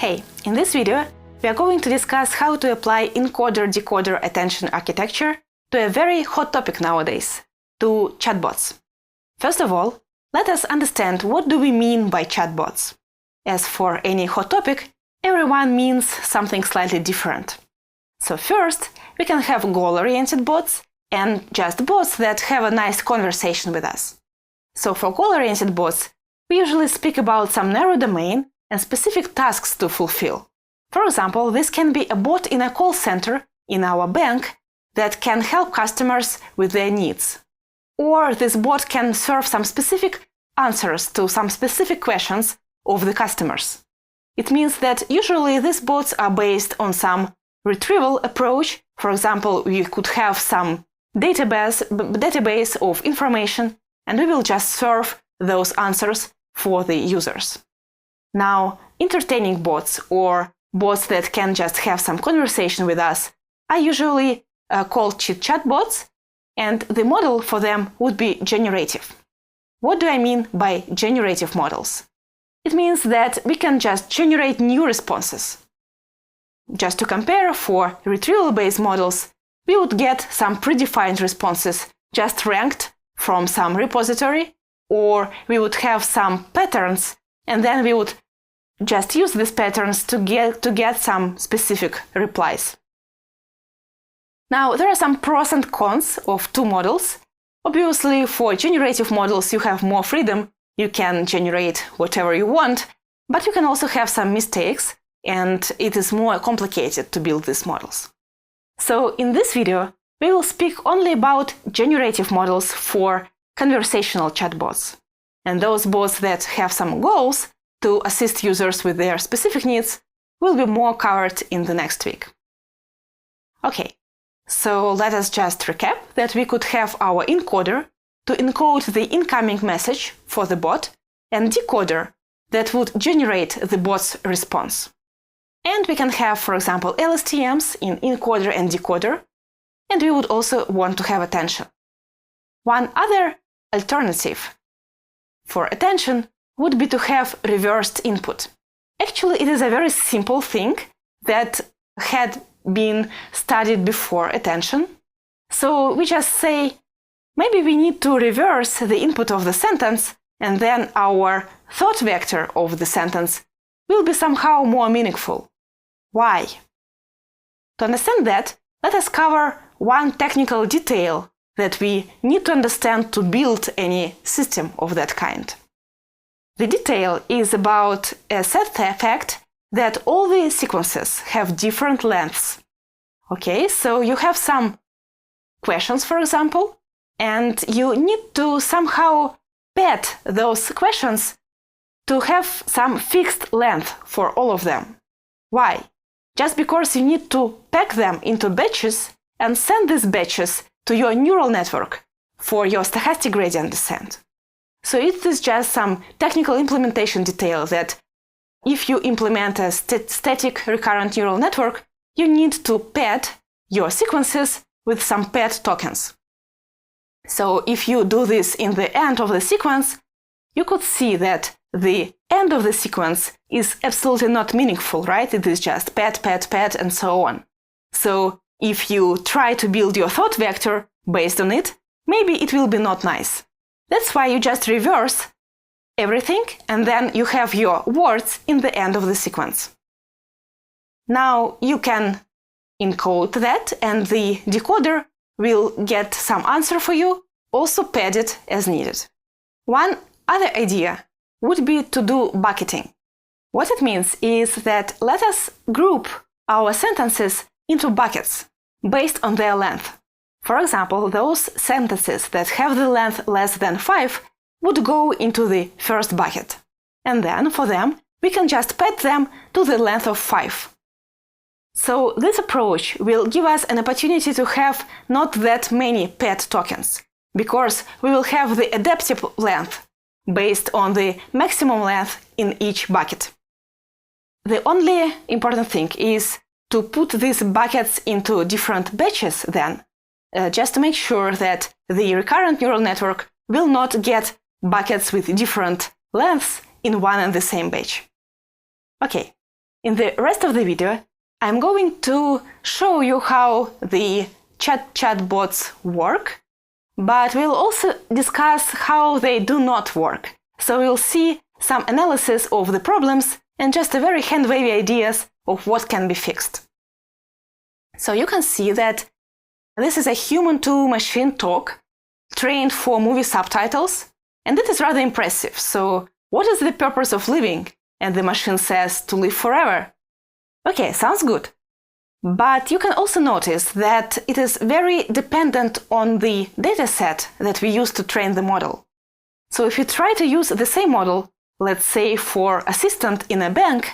Hey, in this video, we are going to discuss how to apply encoder-decoder attention architecture to a very hot topic nowadays, to chatbots. First of all, let us understand what do we mean by chatbots. As for any hot topic, everyone means something slightly different. So first, we can have goal-oriented bots and just bots that have a nice conversation with us. So for goal-oriented bots, we usually speak about some narrow domain and specific tasks to fulfill. For example, this can be a bot in a call center in our bank that can help customers with their needs. Or this bot can serve some specific answers to some specific questions of the customers. It means that usually these bots are based on some retrieval approach. For example, we could have some database of information, and we will just serve those answers for the users. Now, entertaining bots or bots that can just have some conversation with us are usually called chit-chat bots, and the model for them would be generative. What do I mean by generative models? It means that we can just generate new responses. Just to compare, for retrieval-based models, we would get some predefined responses just ranked from some repository, or we would have some patterns, and then we would just use these patterns to get some specific replies. Now, there are some pros and cons of two models. Obviously, for generative models, you have more freedom. You can generate whatever you want, but you can also have some mistakes, and it is more complicated to build these models. So in this video, we will speak only about generative models for conversational chatbots. And those bots that have some goals to assist users with their specific needs will be more covered in the next week. Okay, so let us just recap that we could have our encoder to encode the incoming message for the bot and decoder that would generate the bot's response. And we can have, for example, LSTMs in encoder and decoder, and we would also want to have attention. One other alternative for attention would be to have reversed input. Actually, it is a very simple thing that had been studied before attention. So we just say, maybe we need to reverse the input of the sentence, and then our thought vector of the sentence will be somehow more meaningful. Why? To understand that, let us cover one technical detail that we need to understand to build any system of that kind. The detail is about a set fact that all the sequences have different lengths. Okay, so you have some questions, for example, and you need to somehow pad those questions to have some fixed length for all of them. Why? Just because you need to pack them into batches and send these batches to your neural network for your stochastic gradient descent. So it is just some technical implementation detail that if you implement a static recurrent neural network, you need to pad your sequences with some pad tokens. So if you do this in the end of the sequence, you could see that the end of the sequence is absolutely not meaningful, right? It is just pad, pad, pad, and so on. So if you try to build your thought vector based on it, maybe it will be not nice. That's why you just reverse everything, and then you have your words in the end of the sequence. Now you can encode that, and the decoder will get some answer for you, also padded as needed. One other idea would be to do bucketing. What it means is that let us group our sentences into buckets based on their length. For example, those sentences that have the length less than 5 would go into the first bucket. And then, for them, we can just pad them to the length of 5. So this approach will give us an opportunity to have not that many pad tokens, because we will have the adaptive length based on the maximum length in each bucket. The only important thing is to put these buckets into different batches then, just to make sure that the recurrent neural network will not get buckets with different lengths in one and the same batch. Okay, In the rest of the video, I'm going to show you how the chatbots work, but we'll also discuss how they do not work. So we'll see some analysis of the problems and just a very hand-wavy ideas of what can be fixed. So you can see that this is a human-to-machine talk trained for movie subtitles, and it is rather impressive. So what is the purpose of living? And the machine says to live forever. Okay, sounds good. But you can also notice that it is very dependent on the dataset that we use to train the model. So if you try to use the same model, let's say for assistant in a bank,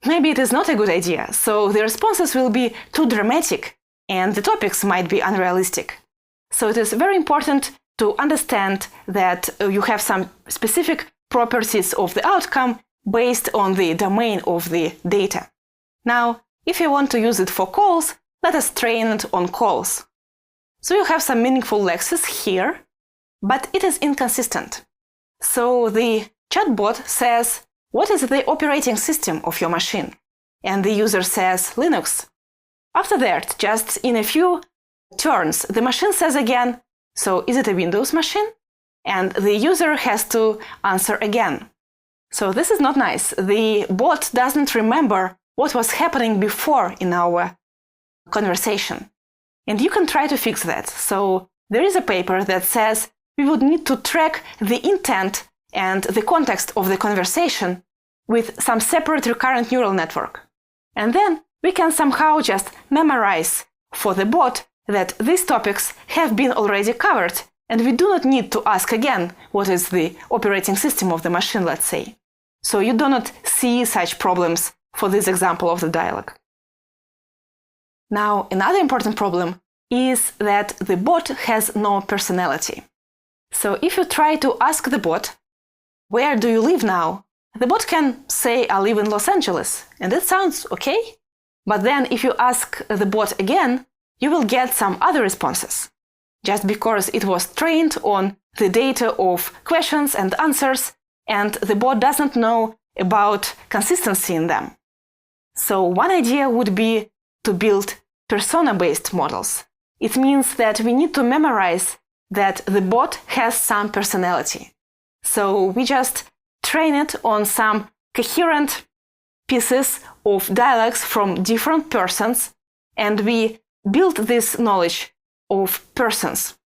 maybe it is not a good idea. So the responses will be too dramatic and the topics might be unrealistic. So it is very important to understand that you have some specific properties of the outcome based on the domain of the data. Now, if you want to use it for calls, let us train it on calls. So you have some meaningful lexes here, but it is inconsistent. So the chatbot says, what is the operating system of your machine? And the user says Linux. After that, just in a few turns, the machine says again, so is it a Windows machine? And the user has to answer again. So this is not nice. The bot doesn't remember what was happening before in our conversation. And you can try to fix that. So there is a paper that says we would need to track the intent and the context of the conversation with some separate recurrent neural network. And then we can somehow just memorize for the bot that these topics have been already covered, and we do not need to ask again what is the operating system of the machine, let's say. So you do not see such problems for this example of the dialogue. Now, another important problem is that the bot has no personality. So if you try to ask the bot, where do you live now? The bot can say, I live in Los Angeles, and it sounds okay. But then if you ask the bot again, you will get some other responses, just because it was trained on the data of questions and answers, and the bot doesn't know about consistency in them. So one idea would be to build persona-based models. It means that we need to memorize that the bot has some personality. So we just train it on some coherent pieces of dialogues from different persons, and we build this knowledge of persons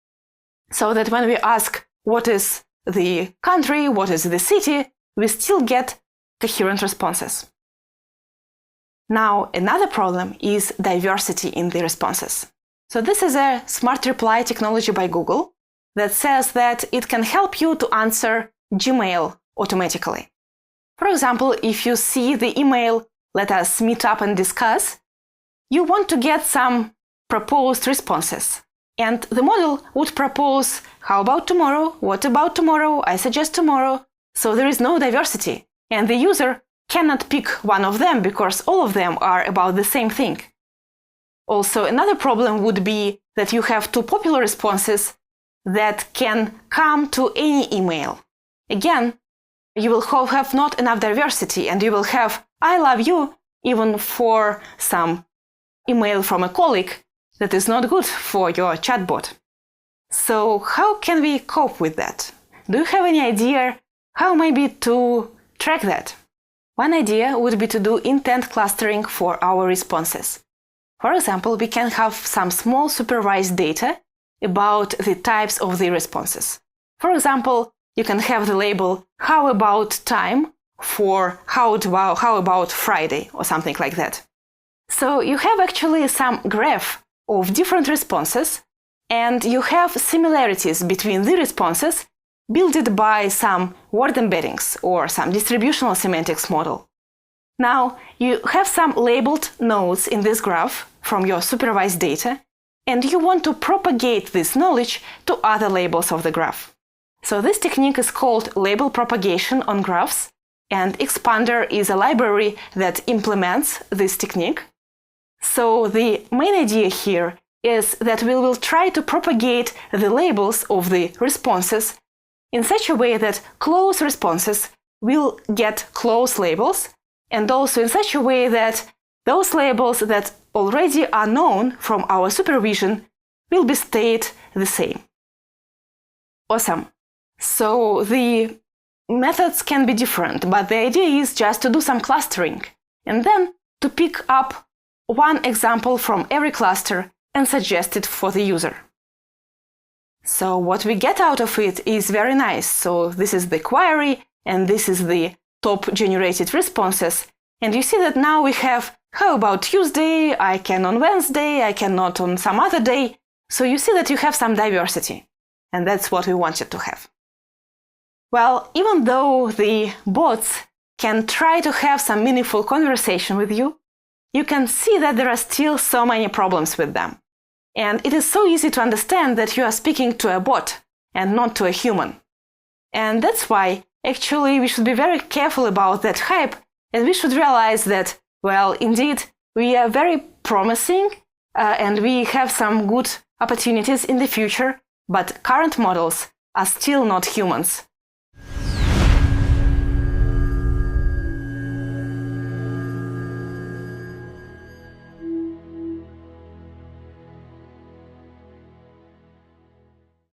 so that when we ask what is the country, what is the city, we still get coherent responses. Now, another problem is diversity in the responses. So this is a smart reply technology by Google that says that it can help you to answer Gmail automatically. For example, if you see the email, let us meet up and discuss, you want to get some proposed responses. And the model would propose, how about tomorrow? What about tomorrow? I suggest tomorrow. So there is no diversity. And the user cannot pick one of them because all of them are about the same thing. Also, another problem would be that you have two popular responses that can come to any email. Again, you will have not enough diversity, and you will have I love you even for some email from a colleague that is not good for your chatbot. So how can we cope with that? Do you have any idea how maybe to track that? One idea would be to do intent clustering for our responses. For example, we can have some small supervised data about the types of the responses. For example, you can have the label how about time for how about Friday or something like that. So you have actually some graph of different responses, and you have similarities between the responses built by some word embeddings or some distributional semantics model. Now, you have some labeled nodes in this graph from your supervised data, and you want to propagate this knowledge to other labels of the graph. So this technique is called label propagation on graphs, and Expander is a library that implements this technique. So the main idea here is that we will try to propagate the labels of the responses in such a way that close responses will get close labels, and also in such a way that those labels that already are known from our supervision will be stayed the same. Awesome. So the methods can be different, but the idea is just to do some clustering and then to pick up one example from every cluster and suggest it for the user. So what we get out of it is very nice. So this is the query and this is the top generated responses. And you see that now we have, how about Tuesday? I can on Wednesday, I cannot on some other day. So you see that you have some diversity. And that's what we wanted to have. Well, even though the bots can try to have some meaningful conversation with you, you can see that there are still so many problems with them. And it is so easy to understand that you are speaking to a bot and not to a human. And that's why, actually, we should be very careful about that hype, and we should realize that, well, indeed, we are very promising and we have some good opportunities in the future, but current models are still not humans.